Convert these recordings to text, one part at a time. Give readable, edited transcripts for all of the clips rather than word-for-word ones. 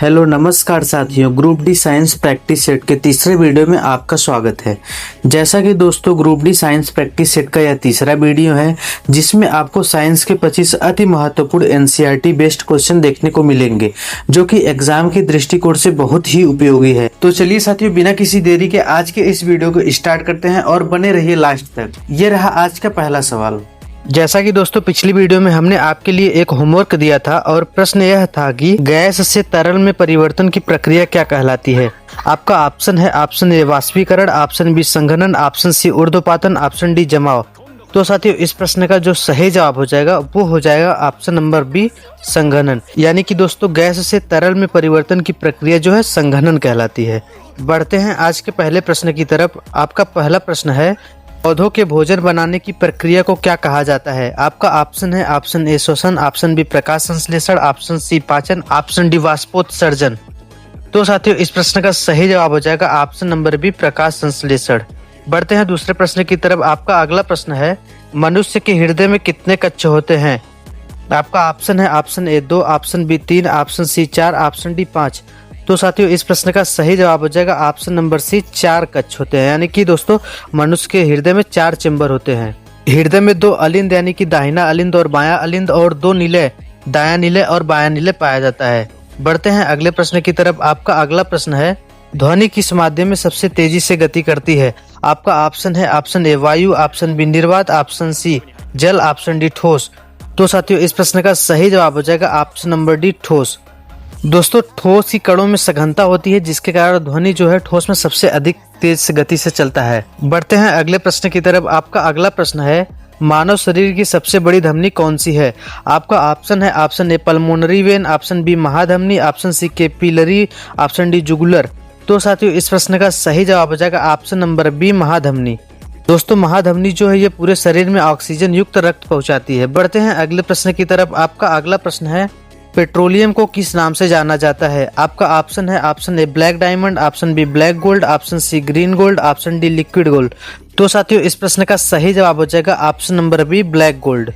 Hello नमस्कार साथियों, group D science practice set के तीसरे वीडियो में आपका स्वागत है। जैसा कि दोस्तों group D science practice set का यह तीसरा वीडियो है जिसमें आपको साइंस के 25 अति महत्वपूर्ण एनसीईआरटी बेस्ड क्वेश्चन देखने को मिलेंगे जो कि एग्जाम के दृष्टिकोण से बहुत ही उपयोगी है। तो चलिए साथियों, बिना किसी देरी के आज के इस वीडियो को स्टार्ट करते हैं और बने रहिए लास्ट तक। ये रहा आज का पहला सवाल। जैसा कि दोस्तों पिछली वीडियो में हमने आपके लिए एक होमवर्क दिया था और प्रश्न यह था कि गैस से तरल में परिवर्तन की प्रक्रिया क्या कहलाती है। आपका ऑप्शन है ऑप्शन ए वाष्पीकरण, ऑप्शन बी संघनन, ऑप्शन सी ऊर्ध्वपातन, ऑप्शन डी जमाव। तो साथियों इस प्रश्न का जो सही जवाब हो जाएगा वो हो जाएगा ऑप्शन नंबर बी संघनन। यानी कि दोस्तों गैस से तरल में परिवर्तन की प्रक्रिया जो है संघनन कहलाती है। बढ़ते हैं आज के पहले प्रश्न की तरफ। आपका पहला प्रश्न है पौधों के भोजन बनाने की प्रक्रिया को क्या कहा जाता है। आपका ऑप्शन है ऑप्शन ए श्वसन, ऑप्शन बी प्रकाश संश्लेषण, ऑप्शन सी पाचन, ऑप्शन डी वाष्पोत्सर्जन। तो साथियों इस प्रश्न का सही जवाब हो जाएगा ऑप्शन नंबर बी प्रकाश संश्लेषण। बढ़ते हैं दूसरे प्रश्न की तरफ। आपका अगला प्रश्न है मनुष्य के हृदय में कितने कक्ष होते हैं। आपका ऑप्शन है option A 2, option B 3, option C 4, option D 5। तो साथियों इस प्रश्न का सही जवाब हो जाएगा ऑप्शन नंबर सी 4 कक्ष होते हैं। यानी कि दोस्तों मनुष्य के हृदय में 4 चेंबर होते हैं। हृदय में 2 अलिंद यानी कि दाहिना अलिंद और बायां अलिंद और 2 नीले दायां नीले और बायां नीले पाया जाता है। बढ़ते हैं अगले प्रश्न की तरफ। आपका अगला प्रश्न है ध्वनि किस माध्यम में सबसे तेजी से गति करती है। आपका ऑप्शन है ऑप्शन ए वायु, ऑप्शन बी निर्वात, ऑप्शन सी जल, ऑप्शन डी ठोस। तो साथियों इस प्रश्न का सही जवाब हो जाएगा ऑप्शन नंबर डी ठोस। दोस्तों ठोस की कणों में सघनता होती है जिसके कारण ध्वनि जो है ठोस में सबसे अधिक तेज से गति से चलता है। बढ़ते हैं अगले प्रश्न की तरफ। आपका अगला प्रश्न है मानव शरीर की सबसे बड़ी धमनी कौन सी है। आपका ऑप्शन है option A pulmonary vein, option B महाधमनी, option C capillary, option D jugular. तो साथियों इस प्रश्न का सही जवाब हो जाएगा ऑप्शन नंबर बी महाधमनी। दोस्तों महाधमनी जो है ये पूरे शरीर में ऑक्सीजन युक्त रक्त पहुंचाती है। बढ़ते हैं अगले प्रश्न की तरफ। आपका अगला प्रश्न है पेट्रोलियम को किस नाम से जाना जाता है। आपका ऑप्शन है option A black diamond, option B black gold, option C green gold, option D liquid gold. तो साथियों इस प्रश्न का सही जवाब हो जाएगा option number B black gold.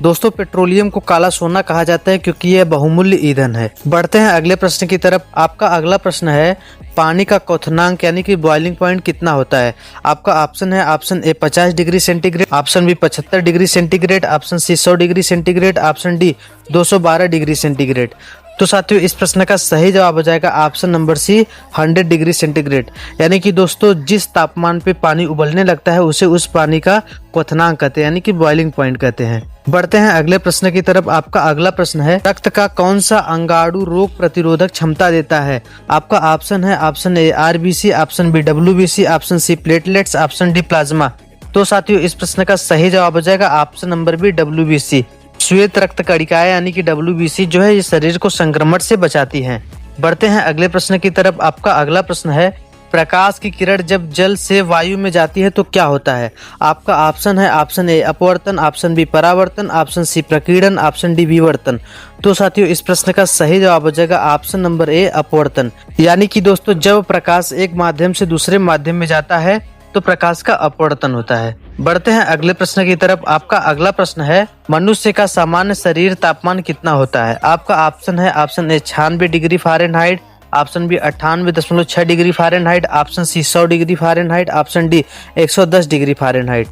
दोस्तों पेट्रोलियम को काला सोना कहा जाता है क्योंकि यह बहुमूल्य ईंधन है। बढ़ते हैं अगले प्रश्न की तरफ। आपका अगला प्रश्न है पानी का क्वथनांक यानी कि बॉइलिंग पॉइंट कितना होता है। आपका ऑप्शन है option A 50 degree centigrade, option B 75 degree centigrade, option C 100 degree centigrade, option D 212 degree centigrade. तो साथियों इस प्रश्न का सही जवाब हो जाएगा option number C 100 degree centigrade. यानी कि दोस्तों जिस तापमान पे पानी उबलने लगता है उसे उस पानी का क्वथनांक कहते हैं यानी कि बॉइलिंग पॉइंट कहते हैं। बढ़ते हैं अगले प्रश्न की तरफ। आपका अगला प्रश्न है रक्त का कौन सा अंगाणु रोग प्रतिरोधक क्षमता देता है। आपका ऑप्शन है option A RBC, option B WBC, option C platelets, option D plasma. तो साथियों इस प्रश्न का सही जवाब हो जाएगा ऑप्शन नंबर बी डब्ल्यूबीसी। श्वेत रक्त कणिकाएं यानी कि डब्ल्यूबीसी जो है ये शरीर को संक्रमण से बचाती हैं। बढ़ते हैं अगले प्रश्न की तरफ। आपका अगला प्रश्न है प्रकाश की किरण जब जल से वायु में जाती है तो क्या होता है। आपका ऑप्शन है ऑप्शन ए अपवर्तन, ऑप्शन बी परावर्तन, ऑप्शन सी प्रकीर्णन, ऑप्शन डी विवर्तन। तो साथियों इस प्रश्न का सही जवाब हो जाएगा ऑप्शन नंबर ए अपवर्तन। यानी कि दोस्तों जब प्रकाश एक माध्यम से दूसरे माध्यम में जाता है तो प्रकाश का अपवर्तन होता है। बढ़ते हैं अगले प्रश्न की तरफ। आपका अगला प्रश्न है मनुष्य का सामान्य शरीर तापमान कितना होता है। आपका ऑप्शन है option A 96 degree Fahrenheit, option B 98.6 degree Fahrenheit, option C 100 degree Fahrenheit, option D 110 degree Fahrenheit.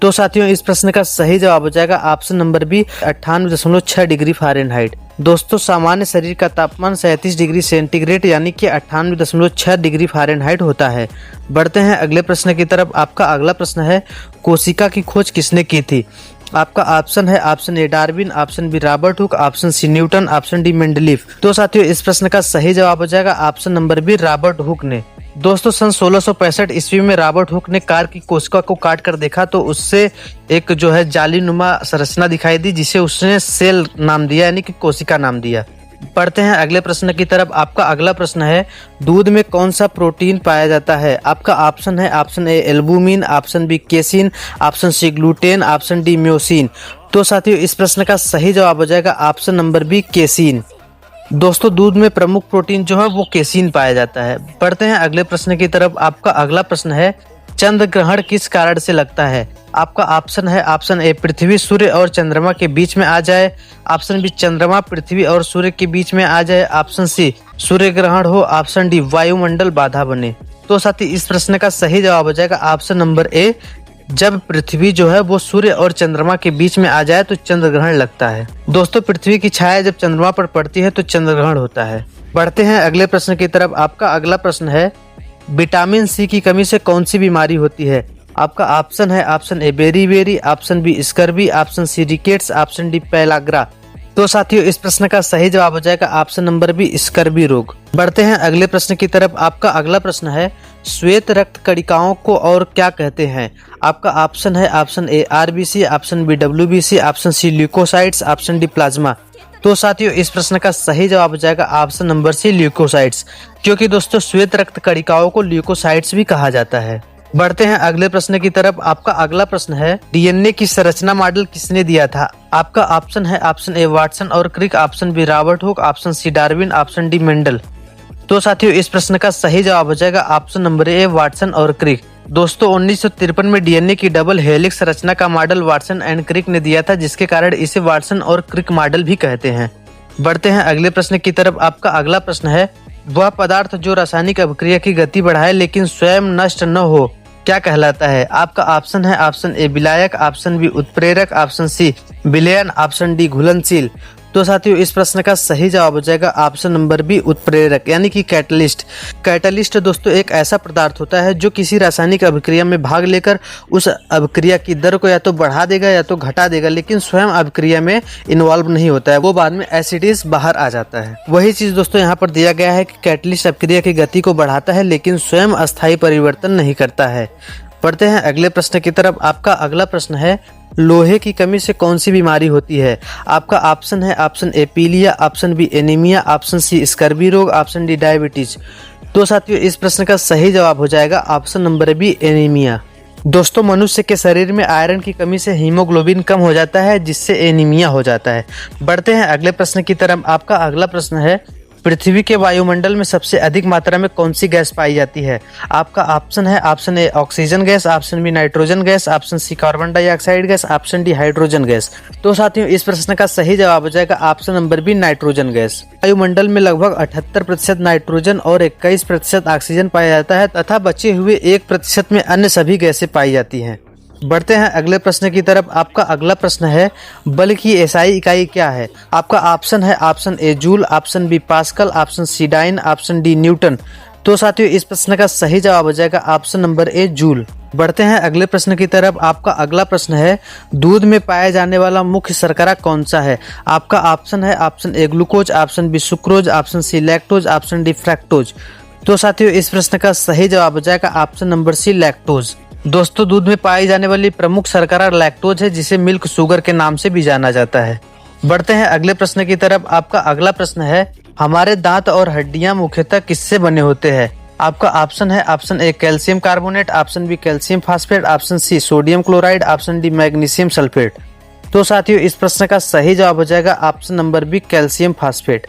तो साथियों इस प्रश्न का सही जवाब हो जाएगा option number B 98.6 degree Fahrenheit. दोस्तों सामान्य शरीर का तापमान 37 डिग्री सेंटीग्रेड यानी कि 98.6 डिग्री फ़ारेनहाइट होता है। बढ़ते हैं अगले प्रश्न की तरफ। आपका अगला प्रश्न है कोशिका की खोज किसने की थी। आपका ऑप्शन है option A Darwin, option B Robert Hooke, option C Newton, option D Mendeleev. तो साथियों इस प्रश्न का सही जवाब हो जाएगा option number B Robert Hooke ने। दोस्तों सन 1665 ईस्वी में रॉबर्ट हुक ने कार की कोशिका को काट कर देखा तो उससे एक जो है जालीनुमा संरचना दिखाई दी जिसे उसने सेल नाम दिया यानी कि कोशिका नाम दिया। पढ़ते हैं अगले प्रश्न की तरफ। आपका अगला प्रश्न है दूध में कौन सा प्रोटीन पाया जाता है। आपका ऑप्शन है option A albumin, option B casein, option C gluten, option D myosin. तो साथियों इस प्रश्न का सही जवाब हो जाएगा ऑप्शन नंबर बी केसिन। दोस्तों दूध में प्रमुख प्रोटीन जो है वो केसिन पाया जाता है। पढ़ते हैं अगले प्रश्न की तरफ। आपका अगला प्रश्न है चंद्र ग्रहण किस कारण से लगता है? आपका ऑप्शन है ऑप्शन ए पृथ्वी सूर्य और चंद्रमा के बीच में आ जाए, ऑप्शन बी चंद्रमा पृथ्वी और सूर्य के बीच में आ जाए, ऑप्शन सी सूर्य ग्रहण हो, ऑप्शन डी वायुमंडल बाधा बने। तो साथी इस प्रश्न का सही जवाब हो जाएगा ऑप्शन नंबर ए, जब पृथ्वी जो है वो सूर्य और चंद्रमा के बीच में आ जाए तो चंद्र ग्रहण लगता है। दोस्तों पृथ्वी की छाया जब चंद्रमा पर पड़ती है तो चंद्र ग्रहण होता है। बढ़ते हैं अगले प्रश्न की तरफ। आपका अगला प्रश्न है विटामिन सी की कमी से कौन सी बीमारी होती है? आपका ऑप्शन है option A beri, option B scurvy, option C rickets, option D pellagra. तो साथियों इस प्रश्न का सही जवाब हो जाएगा ऑप्शन नंबर बी स्कर्वी रोग। बढ़ते हैं अगले प्रश्न की तरफ। आपका अगला प्रश्न है श्वेत रक्त कणिकाओं को और क्या कहते हैं? आपका ऑप्शन है option A RBC, option B WBC, option C leucocytes, option D plasma. तो साथियों इस प्रश्न का सही जवाब हो जाएगा ऑप्शन नंबर सी ल्यूकोसाइट्स, क्योंकि दोस्तों श्वेत रक्त कणिकाओं को ल्यूकोसाइट्स भी कहा जाता है। बढ़ते हैं अगले प्रश्न की तरफ। आपका अगला प्रश्न है डीएनए की संरचना मॉडल किसने दिया था? आपका ऑप्शन है ऑप्शन ए वाटसन और Crick, option B Robert Hooke, option C Darwin, option D Mendel. तो साथियों इस प्रश्न का सही जवाब हो जाएगा ऑप्शन नंबर ए वाटसन और क्रिक। दोस्तों 1953 में डीएनए की डबल हेलिक्स रचना का मॉडल वाटसन एंड क्रिक ने दिया था, जिसके कारण इसे वाटसन और क्रिक मॉडल भी कहते हैं। बढ़ते हैं अगले प्रश्न की तरफ। आपका अगला प्रश्न है वह पदार्थ जो रासायनिक अभिक्रिया की गति बढ़ाए लेकिन स्वयं नष्ट न हो क्या कहलाता है? आपका ऑप्शन है ऑप्शन ए विलायक, ऑप्शन बी उत्प्रेरक, ऑप्शन सी विलयन, ऑप्शन डी घुलनशील। तो साथियों इस प्रश्न का सही जवाब हो जाएगा ऑप्शन नंबर बी उत्प्रेरक, यानी कि कैटलिस्ट। कैटलिस्ट दोस्तों एक ऐसा पदार्थ होता है जो किसी रासायनिक अभिक्रिया में भाग लेकर उस अभिक्रिया की दर को या तो बढ़ा देगा या तो घटा देगा, लेकिन स्वयं अभिक्रिया में इन्वॉल्व नहीं होता है, वो बाद में एसिडीज बाहर आ जाता है। वही चीज दोस्तों यहाँ पर दिया गया है कि कैटलिस्ट अभिक्रिया की गति को बढ़ाता है लेकिन स्वयं अस्थायी परिवर्तन नहीं करता है। बढ़ते हैं अगले प्रश्न की तरफ। आपका अगला प्रश्न है लोहे की कमी से कौन सी बीमारी होती है? आपका ऑप्शन है ऑप्शन ए पीलिया, option B anaemia, option C scurvy रोग, ऑप्शन डी डायबिटीज। तो साथियों इस प्रश्न का सही जवाब हो जाएगा ऑप्शन नंबर बी एनीमिया। दोस्तों मनुष्य के शरीर में आयरन की कमी से हीमोग्लोबिन कम हो जाता है, जिससे एनीमिया हो जाता है। बढ़ते हैं अगले प्रश्न की तरफ। आपका अगला प्रश्न है पृथ्वी के वायुमंडल में सबसे अधिक मात्रा में कौन सी गैस पाई जाती है? आपका ऑप्शन है option A oxygen gas, option B nitrogen gas, option C carbon dioxide gas, option D hydrogen gas. तो साथियों इस प्रश्न का सही जवाब हो जाएगा option number B nitrogen gas. वायुमंडल में लगभग 78% नाइट्रोजन और 21% ऑक्सीजन पाया जाता है तथा बचे हुए 1% में अन्य सभी गैसें पाई जाती हैं। बढ़ते हैं अगले प्रश्न की तरफ। आपका अगला प्रश्न है बल की एसआई इकाई क्या है? आपका ऑप्शन है option A joule, option B pascal, option C dyne, option D newton. तो साथियों इस प्रश्न का सही जवाब हो जाएगा ऑप्शन नंबर ए जूल। बढ़ते हैं अगले प्रश्न की तरफ। आपका अगला प्रश्न है दूध में पाया जाने वाला मुख्य शर्करा कौन सा है? आपका ऑप्शन है option A glucose, option B sucrose, option C lactose, option D fructose. तो साथियों इस प्रश्न का सही जवाब हो जाएगा ऑप्शन नंबर सी लैक्टोज। दोस्तों दूध में पाई जाने वाली प्रमुख शर्करा लैक्टोज है, जिसे मिल्क शुगर के नाम से भी जाना जाता है। बढ़ते हैं अगले प्रश्न की तरफ। आपका अगला प्रश्न है हमारे दांत और हड्डियां मुख्यतः किससे बने होते हैं? आपका ऑप्शन है option A calcium carbonate, option B calcium phosphate, option C sodium chloride, option D magnesium sulphate. तो साथियों इस प्रश्न का सही जवाब हो जाएगा option number B calcium phosphate.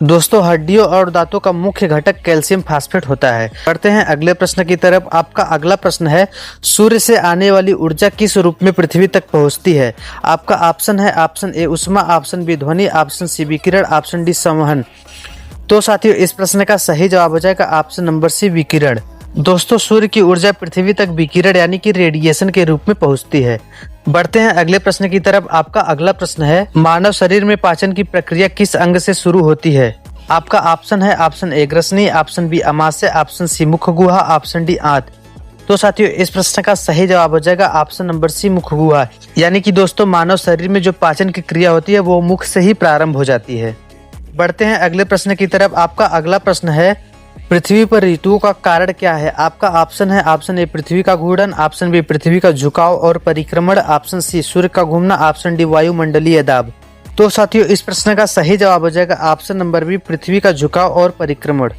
दोस्तों हड्डियों और दांतों का मुख्य घटक कैल्शियम फास्फेट होता है। बढ़ते हैं अगले प्रश्न की तरफ। आपका अगला प्रश्न है सूर्य से आने वाली ऊर्जा किस रूप में पृथ्वी तक पहुंचती है? आपका ऑप्शन है ऑप्शन ए उष्मा, ऑप्शन बी ध्वनि, ऑप्शन सी विकिरण, ऑप्शन डी संवहन। तो साथियों इस प्रश्न का सही जवाब हो जाएगा ऑप्शन नंबर सी विकिरण। दोस्तों सूर्य की ऊर्जा पृथ्वी तक विकिरण यानी कि रेडिएशन के रूप में पहुंचती है। बढ़ते हैं अगले प्रश्न की तरफ। आपका अगला प्रश्न है मानव शरीर में पाचन की प्रक्रिया किस अंग से शुरू होती है? आपका ऑप्शन है ऑप्शन ए ग्रसनी, ऑप्शन बी अमाशय, ऑप्शन सी मुख गुहा, ऑप्शन डी आंत। तो साथियों इस प्रश्न का सही जवाब हो जाएगा ऑप्शन नंबर सी मुख गुहा, यानी कि दोस्तों मानव शरीर में जो पाचन की क्रिया होती है वो मुख से ही प्रारंभ हो जाती है। बढ़ते हैं अगले प्रश्न की तरफ। आपका अगला प्रश्न है पृथ्वी पर ऋतुओं का कारण क्या है? आपका ऑप्शन है ऑप्शन ए पृथ्वी का घूर्णन, ऑप्शन बी पृथ्वी का झुकाव और परिक्रमण, ऑप्शन सी सूर्य का घूमना, ऑप्शन डी वायुमंडलीय दाब। तो साथियों इस प्रश्न का सही जवाब हो जाएगा ऑप्शन नंबर बी पृथ्वी का झुकाव और परिक्रमण।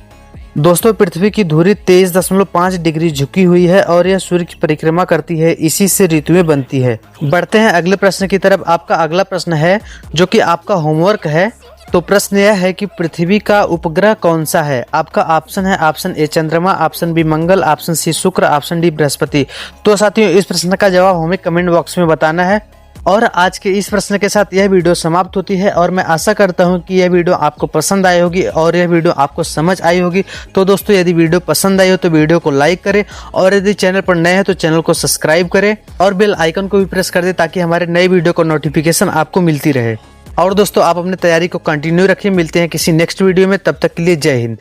दोस्तों पृथ्वी की धुरी 23.5 डिग्री झुकी हुई है और यह सूर्य की परिक्रमा करती है, इसी से ऋतुएं बनती है। बढ़ते हैं अगले प्रश्न की तरफ। आपका अगला प्रश्न है जो कि आपका होमवर्क है तो प्रश्न यह है कि पृथ्वी का उपग्रह कौन सा है। आपका ऑप्शन है ऑप्शन ए चंद्रमा, ऑप्शन बी मंगल, ऑप्शन सी शुक्र, ऑप्शन डी बृहस्पति। तो साथियों इस प्रश्न का जवाब हमें कमेंट बॉक्स में बताना है। और आज के इस प्रश्न के साथ यह वीडियो समाप्त होती है और मैं आशा करता हूं कि यह वीडियो आपको पसंद आई होगी और यह वीडियो आपको समझ आई होगी। तो दोस्तों यदि वीडियो पसंद आई हो तो वीडियो को लाइक करें और यदि चैनल पर नए हैं तो चैनल को सब्सक्राइब करें और बेल आइकन को भी प्रेस कर दें ताकि हमारे नए वीडियो को नोटिफिकेशन आपको मिलती रहे। और दोस्तों आप अपनी तैयारी को कंटिन्यू रखिए। मिलते हैं किसी नेक्स्ट वीडियो में, तब तक के लिए जय हिंद।